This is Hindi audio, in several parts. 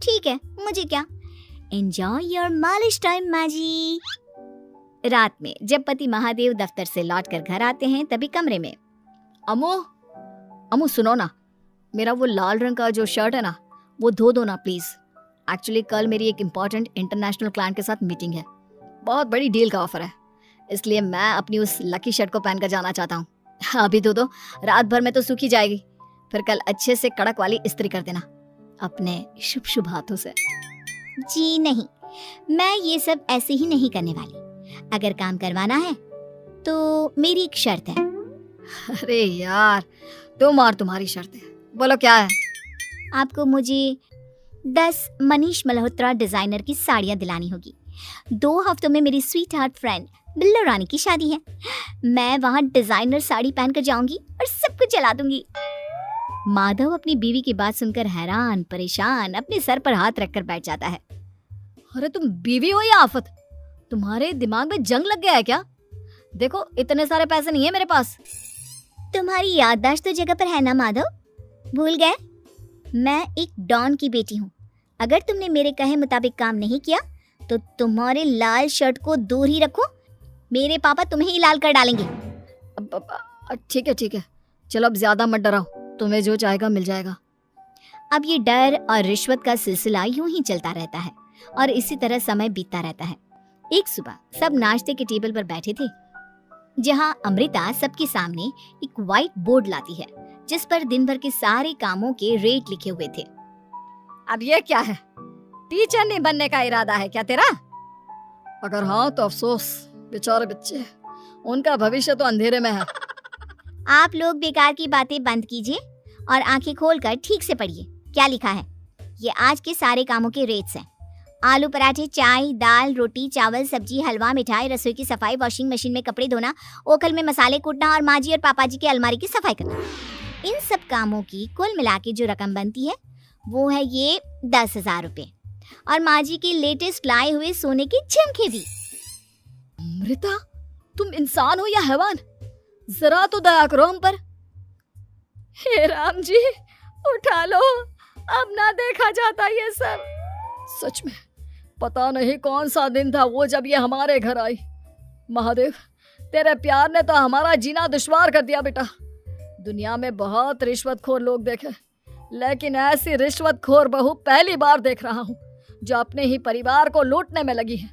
ठीक है, मुझे क्या, एंजॉय योर मालिश टाइम माजी। रात में जब पति महादेव दफ्तर से लौटकर घर आते हैं तभी कमरे में, अमो सुनो ना, मेरा वो लाल रंग का जो शर्ट है ना वो धो दो ना प्लीज। एक्चुअली कल मेरी एक इम्पॉर्टेंट इंटरनेशनल क्लाइंट के साथ मीटिंग है, बहुत बड़ी डील का ऑफर है, इसलिए मैं अपनी उस लकी शर्ट को पहनकर जाना चाहता हूँ। अभी धो दो, रात भर में तो सूखी जाएगी, फिर कल अच्छे से कड़क वाली इस्त्री कर देना अपने शुभ शुभ हाथों से। जी नहीं, मैं ये सब ऐसे ही नहीं करने वाली। अगर काम करवाना है तो मेरी एक शर्त है। अरे यार, तुम और तुम्हारी शर्तें, बोलो क्या है? आपको मुझे 10 मनीष मल्होत्रा डिजाइनर की साड़ियाँ दिलानी होगी। 2 हफ्तों में मेरी स्वीट हार्ट फ्रेंड बिल्लो रानी की शादी है। मैं वहाँ डिजाइनर साड़ी पहनकर जाऊंगी और सब कुछ जला दूंगी। माधव अपनी बीवी की बात सुनकर हैरान परेशान अपने सर पर हाथ रखकर बैठ जाता है। अरे तुम बीवी हो या आफत? तुम्हारे दिमाग में जंग लग गया है क्या? देखो इतने सारे पैसे नहीं है मेरे पास। तुम्हारी याददाश्त तो जगह पर है ना माधव, भूल गए? मैं एक डॉन की बेटी हूँ। अगर तुमने मेरे कहे मुताबिक काम नहीं किया तो तुम्हारे लाल शर्ट को दूर ही रखो, मेरे पापा तुम्हें ही लाल कर डालेंगे। ठीक है, चलो अब ज्यादा मत डराओ, तुम्हें जो चाहेगा मिल जाएगा। अब ये डर और रिश्वत का सिलसिला यूं ही चलता रहता है और इसी तरह समय बीतता रहता है। एक सुबह सब नाश्ते के टेबल पर बैठे थे, जहां अमृता सबके सामने एक व्हाइट बोर्ड लाती है जिस पर दिन भर के सारे कामों के रेट लिखे हुए थे। अब ये क्या है? टीचर नहीं बनने का इरादा है क्या तेरा? अगर हाँ तो अफसोस, बेचारे बच्चे, उनका भविष्य तो अंधेरे में है। आप लोग बेकार की बातें बंद कीजिए और आंखें खोलकर ठीक से पढ़िए क्या लिखा है। ये आज के सारे कामों के रेट्स हैं। आलू पराठे, चाय, दाल, रोटी, चावल, सब्जी, हलवा, मिठाई, रसोई की सफाई, वॉशिंग मशीन में कपड़े धोना, ओखल में मसाले कूटना और माँ जी और पापा जी की अलमारी की सफाई करना। इन सब कामों की कुल मिला के जो रकम बनती है वो है ये 10,000 रुपए और माँ जी के लेटेस्ट लाए हुए सोने के झुमके भी। अमृता, तुम इंसान हो या हैवान? जरा तो दया करो हम पर। हे राम जी, उठा लो, अब ना देखा जाता ये सब। सच में पता नहीं कौन सा दिन था वो जब ये हमारे घर आई। महादेव, तेरे प्यार ने तो हमारा जीना दुश्वार कर दिया बेटा। दुनिया में बहुत रिश्वतखोर लोग देखे, लेकिन ऐसी रिश्वतखोर बहू पहली बार देख रहा हूँ जो अपने ही परिवार को लूटने में लगी है।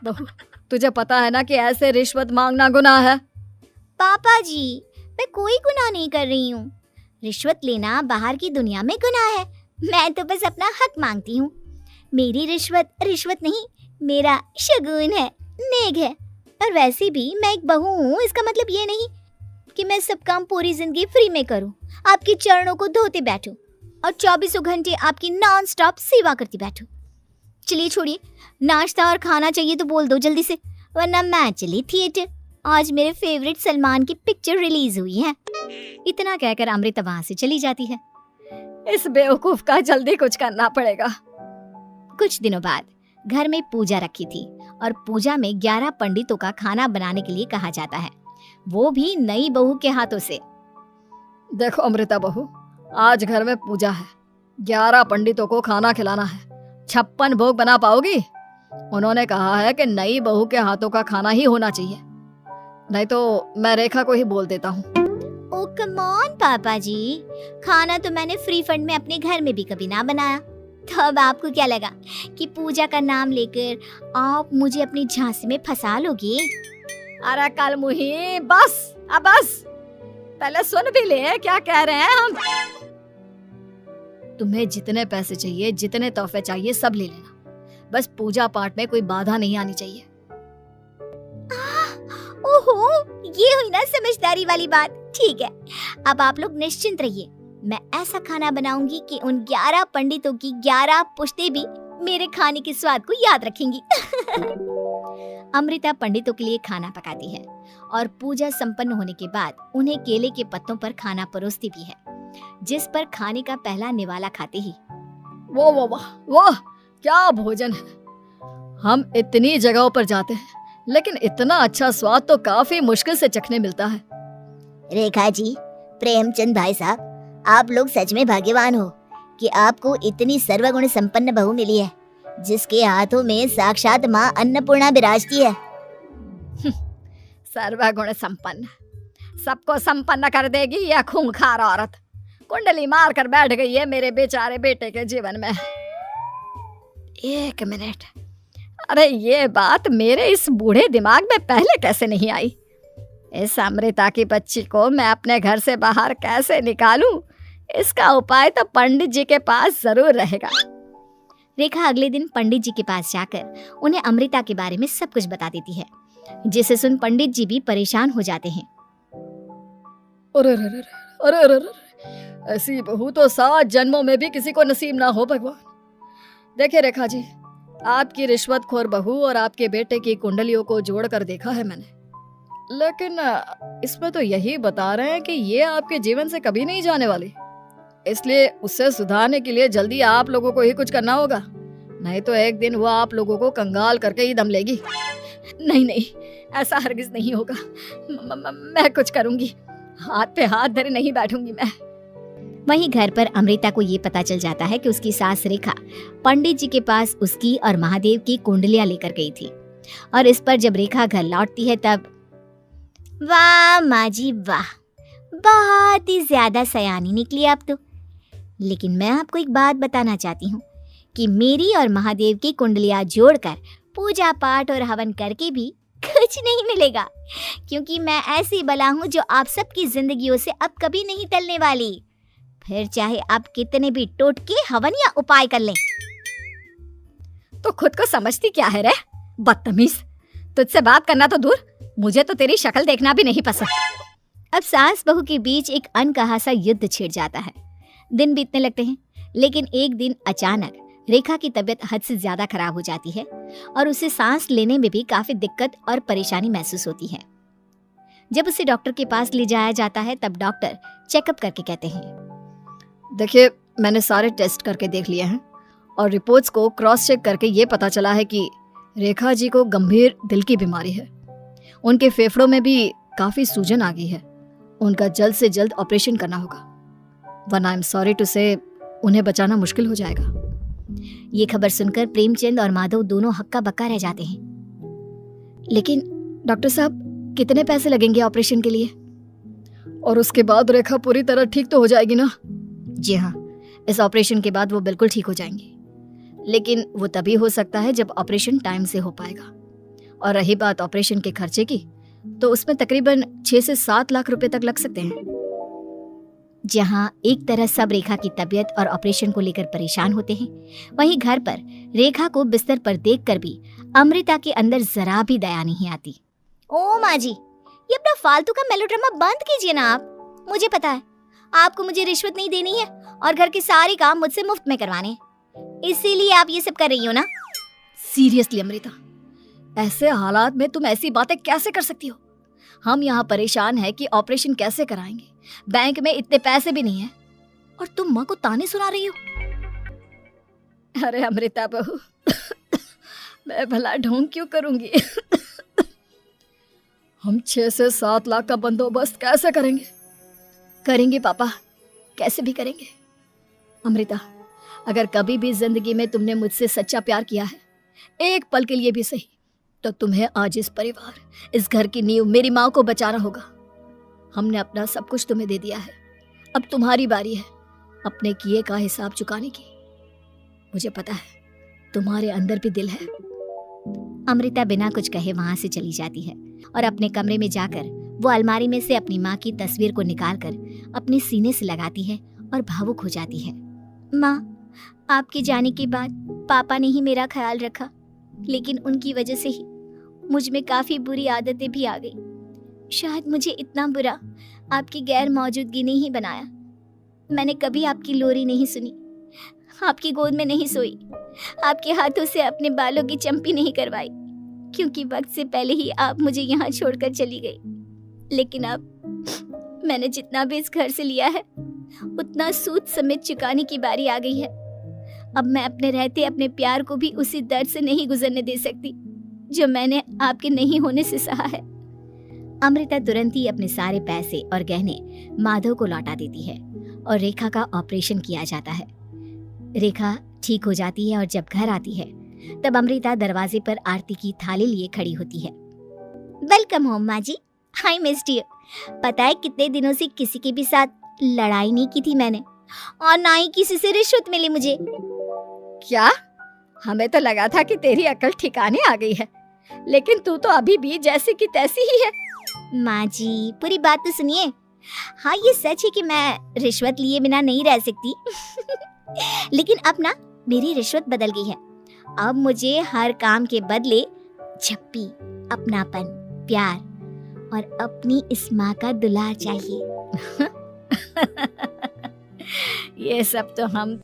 बहू, तुझे पता है ना कि ऐसे रिश्वत मांगना गुनाह है। पापा जी, मैं कोई गुनाह नहीं कर रही हूँ। रिश्वत लेना बाहर की दुनिया में गुनाह है, मैं तो बस अपना हक मांगती हूँ। मेरी रिश्वत नहीं, मेरा शगुन है, नेग है। और वैसे भी मैं एक बहू हूँ, इसका मतलब ये नहीं कि मैं सब काम पूरी जिंदगी फ्री में करूँ, आपके चरणों को धोते बैठूं और 24 घंटे आपकी नॉन स्टॉप सेवा करती बैठूं। चलिए छोड़िए, नाश्ता और खाना चाहिए तो बोल दो जल्दी से, वरना मैं चली थिएटर। आज मेरे फेवरेट सलमान की पिक्चर रिलीज हुई है। इतना कहकर अमृता वहां से चली जाती है। इस बेवकूफ का जल्दी कुछ करना पड़ेगा। कुछ दिनों बाद घर में पूजा रखी थी और पूजा में 11 पंडितों का खाना बनाने के लिए कहा जाता है, वो भी नई बहू के हाथों से। देखो अमृता बहू, आज घर में पूजा है, 11 पंडितों को खाना खिलाना है, 56 भोग बना पाओगी? उन्होंने कहा है कि नई बहू के हाथों का खाना ही होना चाहिए, नहीं तो मैं रेखा को ही बोल देता हूँ। ओ कम ऑन पापा जी, खाना तो मैंने फ्री फंड में अपने घर में भी कभी ना बनाया, तो अब आपको क्या लगा कि पूजा का नाम लेकर आप मुझे अपनी झांसी में फंसा लोगे? अरे कल मुही, बस अब बस, पहले सुन भी ले क्या कह रहे हैं हम। तुम्हें जितने पैसे चाहिए, जितने तोहफे चाहिए सब ले लेना, बस पूजा पाठ में कोई बाधा नहीं आनी चाहिए। ओहो, ये हुई ना समझदारी वाली बात। ठीक है, अब आप लोग निश्चिंत रहिए, मैं ऐसा खाना बनाऊंगी कि उन 11 पंडितों की 11 पुश्तें भी मेरे खाने के स्वाद को याद रखेंगी। अमृता पंडितों के लिए खाना पकाती है और पूजा संपन्न होने के बाद उन्हें केले के पत्तों पर खाना परोसती भी है, जिस पर खाने का पहला निवाला खाते ही वाह क्या भोजन है। हम इतनी जगहों पर जाते हैं लेकिन इतना अच्छा स्वाद तो काफी मुश्किल से चखने मिलता है। रेखा जी, प्रेमचंद भाई साहब, आप लोग सच में भाग्यवान हो कि आपको इतनी सर्वगुण संपन्न बहू मिली है, जिसके हाथों में साक्षात माँ अन्नपूर्णा विराजती है। सर्वगुण संपन्न, सबको संपन्न कर देगी यह खूंखार औरत। कुंडली मार कर बैठ गई है मेरे बेचारे बेटे के जीवन में। एक मिनट, अरे ये बात मेरे इस बूढ़े दिमाग में पहले कैसे नहीं आई? इस अमृता की बच्ची को मैं अपने घर से बाहर कैसे निकालूं? इसका उपाय तो पंडित जी के पास जरूर रहेगा। रेखा अगले दिन पंडित जी के पास जाकर उन्हें अमृता के बारे में सब कुछ बता देती है, जिसे सुन पंडित जी भी परेशान हो जाते हैं। अरे अरे अरे अरे अरे अरे, ऐसी बहू तो 7 जन्मों में भी किसी को नसीब ना हो भगवान। देखिए रेखा जी, आपकी रिश्वतखोर बहू और आपके बेटे की कुंडलियों को जोड़कर देखा है मैंने, लेकिन इसमें तो यही बता रहे हैं कि ये आपके जीवन से कभी नहीं जाने वाली। इसलिए उसे सुधारने के लिए जल्दी आप लोगों को ही कुछ करना होगा, नहीं तो एक दिन वो आप लोगों को कंगाल करके ही दम लेगी। नहीं नहीं, ऐसा हरगिज नहीं होगा। मैं कुछ करूंगी, हाथ पे हाथ धरे नहीं बैठूंगी मैं। वहीं घर पर अमृता को ये पता चल जाता है कि उसकी सास रेखा पंडित जी के पास उसकी और महादेव की कुंडलियां लेकर गई थी। और इस पर जब रेखा घर लौटती है तब, वाह माँ जी वाह, बहुत ही ज्यादा सयानी निकली आप तो। लेकिन मैं आपको एक बात बताना चाहती हूँ कि मेरी और महादेव की कुंडलियां जोड़कर पूजा पाठ और हवन करके भी कुछ नहीं मिलेगा, क्योंकि मैं ऐसी बला हूँ जो आप सबकी जिंदगियों से अब कभी नहीं टलने वाली। फिर चाहे आप कितने भी टोटके हवन या उपाय कर लें। तो खुद को समझती क्या है रे बदतमीज? तुझसे बात करना तो दूर, मुझे तो तेरी शक्ल देखना भी नहीं पसंद। अब सास बहू के बीच एक अनकहा सा युद्ध छिड़ जाता है। दिन बीतने लगते हैं, लेकिन एक दिन अचानक रेखा की तबीयत हद से ज्यादा खराब हो जाती है और उसे सांस लेने में भी काफी दिक्कत और परेशानी महसूस होती है। जब उसे डॉक्टर के पास ले जाया जाता है तब डॉक्टर चेकअप करके कहते हैं, देखिए मैंने सारे टेस्ट करके देख लिए हैं और रिपोर्ट्स को क्रॉस चेक करके ये पता चला है कि रेखा जी को गंभीर दिल की बीमारी है। उनके फेफड़ों में भी काफी सूजन आ गई है। उनका जल्द से जल्द ऑपरेशन करना होगा, वरना आई एम सॉरी टू से उन्हें बचाना मुश्किल हो जाएगा। ये खबर सुनकर प्रेमचंद और माधव दोनों हक्का बक्का रह जाते हैं। लेकिन डॉक्टर साहब, कितने पैसे लगेंगे ऑपरेशन के लिए? और उसके बाद रेखा पूरी तरह ठीक तो हो जाएगी ना? जी हाँ, इस ऑपरेशन के बाद वो बिल्कुल ठीक हो जाएंगे, लेकिन वो तभी हो सकता है जब ऑपरेशन टाइम से हो पाएगा। और रही बात ऑपरेशन के खर्चे की, तो उसमें तकरीबन 6 से 7 लाख रुपए तक लग सकते हैं। जहां एक तरह सब रेखा की तबीयत और ऑपरेशन को लेकर परेशान होते हैं, वहीं घर पर रेखा को बिस्तर पर देखकर भी अमृता के अंदर जरा भी दया नहीं आती। ओ माँ जी, ये अपना फालतू का मेलोड्रामा बंद कीजिए ना आप। मुझे पता है आपको मुझे रिश्वत नहीं देनी है और घर के सारे काम मुझसे मुफ्त में करवाने हैं, इसीलिए आप ये सब कर रही हो ना। सीरियसली अमृता, ऐसे हालात में तुम ऐसी बातें कैसे कर सकती हो? हम यहाँ परेशान हैं कि ऑपरेशन कैसे कराएंगे, बैंक में इतने पैसे भी नहीं है, और तुम माँ को ताने सुना रही हो। अरे अमृता बहू, मैं भला ढोंग क्यों करूंगी? हम 6 से 7 लाख का बंदोबस्त कैसे करेंगे? करेंगे पापा, कैसे भी करेंगे। अमृता, अगर कभी भी जिंदगी में तुमने मुझसे सच्चा प्यार किया है, एक पल के लिए भी सही, तो तुम्हें आज इस परिवार, इस घर की नींव, मेरी माँ को बचाना होगा। हमने अपना सब कुछ तुम्हें दे दिया है, अब तुम्हारी बारी है अपने किए का हिसाब चुकाने की। मुझे पता है तुम्हारे अंदर भी दिल है। अमृता बिना कुछ कहे वहां से चली जाती है और अपने कमरे में जाकर वो अलमारी में से अपनी माँ की तस्वीर को निकालकर अपने सीने से लगाती है और भावुक हो जाती है। माँ, आपके जाने के बाद पापा ने ही मेरा ख्याल रखा, लेकिन उनकी वजह से ही मुझ में काफी बुरी आदतें भी आ गई। शायद मुझे इतना बुरा आपकी गैर मौजूदगी ने ही बनाया। मैंने कभी आपकी लोरी नहीं सुनी, आपकी गोद में नहीं सोई, आपके हाथों से अपने बालों की चंपी नहीं करवाई, क्योंकि वक्त से पहले ही आप मुझे यहाँ छोड़कर चली गई। लेकिन अब मैंने जितना भी इस घर से लिया है, उतना सूद समेत चुकाने की बारी आ गई है। अब मैं अपने रहते अपने प्यार को भी उसी दर्द से नहीं गुजरने दे सकती जो मैंने आपके नहीं होने से सहा है। अमृता तुरंत ही अपने सारे पैसे और गहने माधव को लौटा देती है और रेखा का ऑपरेशन किया जाता है। रेखा ठीक हो जाती है और जब घर आती है तब अमृता दरवाजे पर आरती की थाली लिए खड़ी होती है। वेलकम होम माँ जी, आई मिस्ड यू। पता है कितने दिनों से किसी के भी साथ लड़ाई नहीं की थी मैंने, और ना ही किसी से रिश्वत मिली मुझे। क्या? हमें तो लगा था कि तेरी अकल ठिकाने आ गई है, लेकिन तू तो अभी भी जैसी की तैसी ही है। माँ जी पूरी बात तो सुनिए। हाँ ये सच है कि मैं रिश्वत लिए बिना नहीं रह सकती लेकिन अब ना मेरी रिश्वत बदल गई है। अब मुझे हर काम के बदले झप्पी, अपनापन, प्यार और अपनी इस माँ का दुलार चाहिए। ये सब तो हम